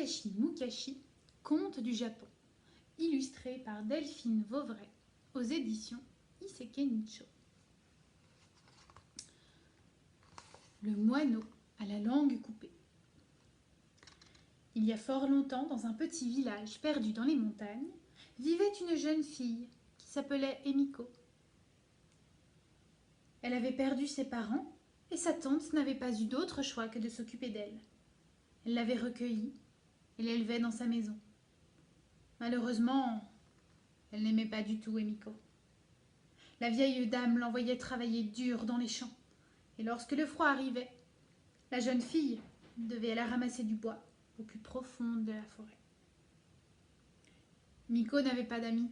Takashi Mukashi, conte du Japon, illustré par Delphine Vauvray, aux éditions Iseke Nicho. Le moineau à la langue coupée. Il y a fort longtemps, dans un petit village perdu dans les montagnes, vivait une jeune fille qui s'appelait Emiko. Elle avait perdu ses parents et sa tante n'avait pas eu d'autre choix que de s'occuper d'elle. Elle l'avait recueillie et l'élevait dans sa maison. Malheureusement, elle n'aimait pas du tout Emiko. La vieille dame l'envoyait travailler dur dans les champs, et lorsque le froid arrivait, la jeune fille devait aller ramasser du bois au plus profond de la forêt. Emiko n'avait pas d'amis.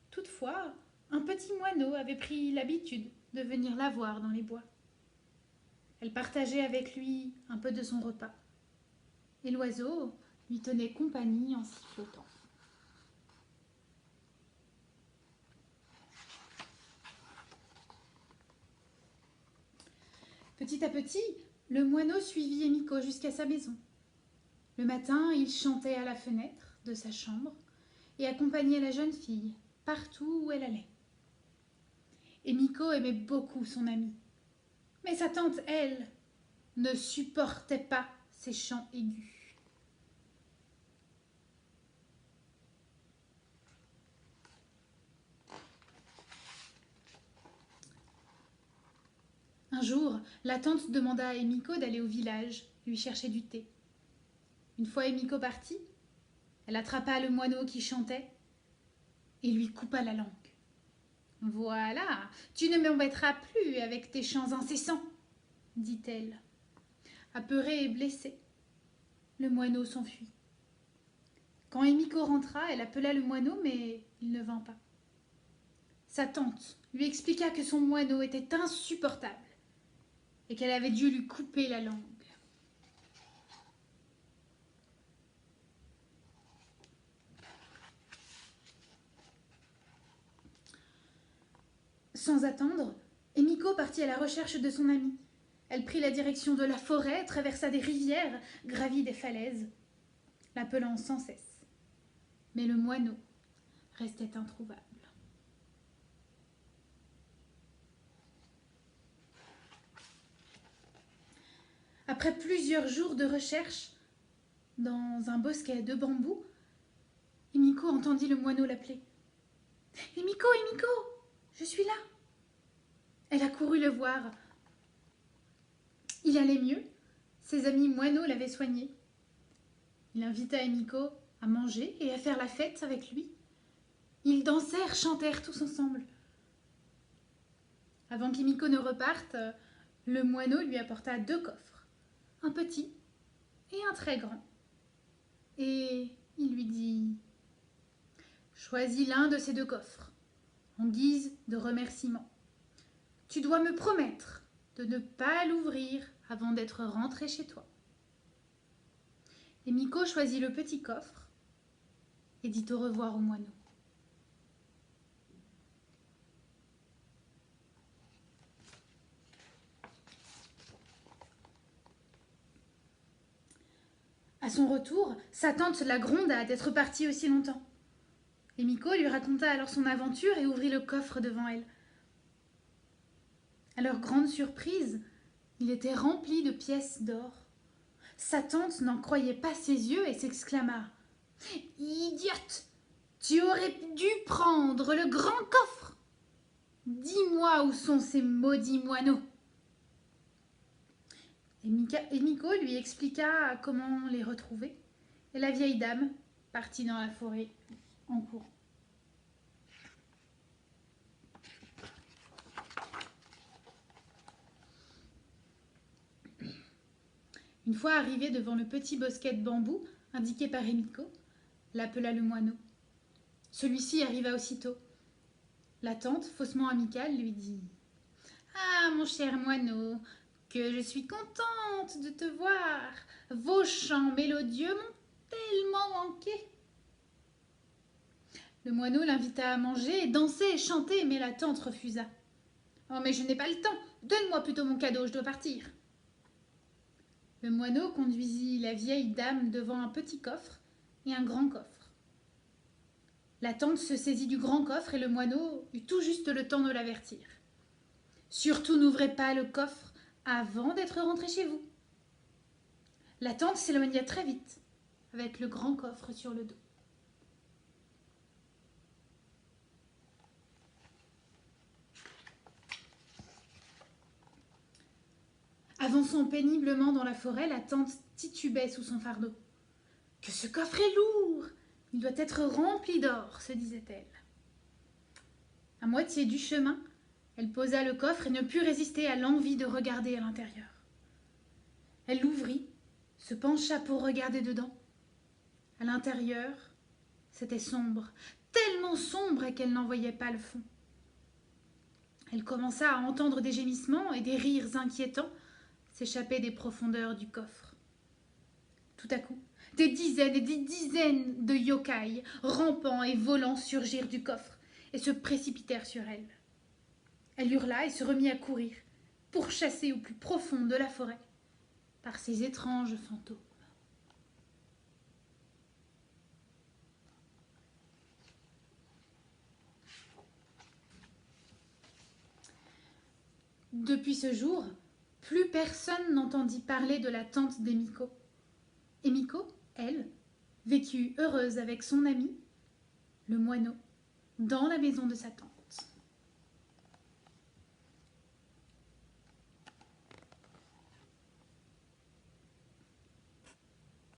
Toutefois, un petit moineau avait pris l'habitude de venir la voir dans les bois. Elle partageait avec lui un peu de son repas, et l'oiseau lui tenait compagnie en sifflotant. Petit à petit, le moineau suivit Emiko jusqu'à sa maison. Le matin, il chantait à la fenêtre de sa chambre et accompagnait la jeune fille partout où elle allait. Emiko aimait beaucoup son amie, mais sa tante, elle, ne supportait pas ses chants aigus. Un jour, la tante demanda à Emiko d'aller au village lui chercher du thé. Une fois Emiko partie, elle attrapa le moineau qui chantait et lui coupa la langue. « Voilà, tu ne m'embêteras plus avec tes chants incessants, » dit-elle. Apeuré et blessé, le moineau s'enfuit. Quand Emiko rentra, elle appela le moineau, mais il ne vint pas. Sa tante lui expliqua que son moineau était insupportable et qu'elle avait dû lui couper la langue. Sans attendre, Emiko partit à la recherche de son amie. Elle prit la direction de la forêt, traversa des rivières, gravit des falaises, l'appelant sans cesse. Mais le moineau restait introuvable. Après plusieurs jours de recherche, dans un bosquet de bambous, Emiko entendit le moineau l'appeler. « Emiko, Emiko, je suis là !» Elle accourut le voir. Il allait mieux. Ses amis moineaux l'avaient soigné. Il invita Emiko à manger et à faire la fête avec lui. Ils dansèrent, chantèrent tous ensemble. Avant qu'Emiko ne reparte, le moineau lui apporta 2 coffres, un petit et un très grand. Et il lui dit « Choisis l'un de ces 2 coffres, en guise de remerciement. Tu dois me promettre de ne pas l'ouvrir avant d'être rentré chez toi. » Emiko choisit le petit coffre et dit au revoir au moineau. À son retour, sa tante la gronda d'être partie aussi longtemps. Emiko lui raconta alors son aventure et ouvrit le coffre devant elle. À leur grande surprise, il était rempli de pièces d'or. Sa tante n'en croyait pas ses yeux et s'exclama « Idiote, tu aurais dû prendre le grand coffre. Dis-moi où sont ces maudits moineaux. » Emiko lui expliqua comment les retrouver, et la vieille dame partit dans la forêt en courant. Une fois arrivée devant le petit bosquet de bambou indiqué par Emiko, l'appela le moineau. Celui-ci arriva aussitôt. La tante, faussement amicale, lui dit « Ah, mon cher moineau, que je suis contente de te voir. Vos chants mélodieux m'ont tellement manqué. » Le moineau l'invita à manger, danser et chanter, mais la tante refusa. « Oh, mais je n'ai pas le temps. Donne-moi plutôt mon cadeau, je dois partir. » Le moineau conduisit la vieille dame devant un petit coffre et un grand coffre. La tante se saisit du grand coffre et le moineau eut tout juste le temps de l'avertir. Surtout n'ouvrez pas le coffre avant d'être rentré chez vous. La tante s'éloigna très vite, avec le grand coffre sur le dos. Avançant péniblement dans la forêt, la tante titubait sous son fardeau. « Que ce coffre est lourd! Il doit être rempli d'or, se disait-elle. À moitié du chemin, elle posa le coffre et ne put résister à l'envie de regarder à l'intérieur. Elle l'ouvrit, se pencha pour regarder dedans. À l'intérieur, c'était sombre, tellement sombre qu'elle n'en voyait pas le fond. Elle commença à entendre des gémissements et des rires inquiétants s'échapper des profondeurs du coffre. Tout à coup, des dizaines et des dizaines de yokai, rampant et volant, surgirent du coffre et se précipitèrent sur elle. Elle hurla et se remit à courir, pourchassée au plus profond de la forêt par ces étranges fantômes. Depuis ce jour, plus personne n'entendit parler de la tante d'Emiko. Emiko, elle, vécut heureuse avec son ami, le moineau, dans la maison de sa tante.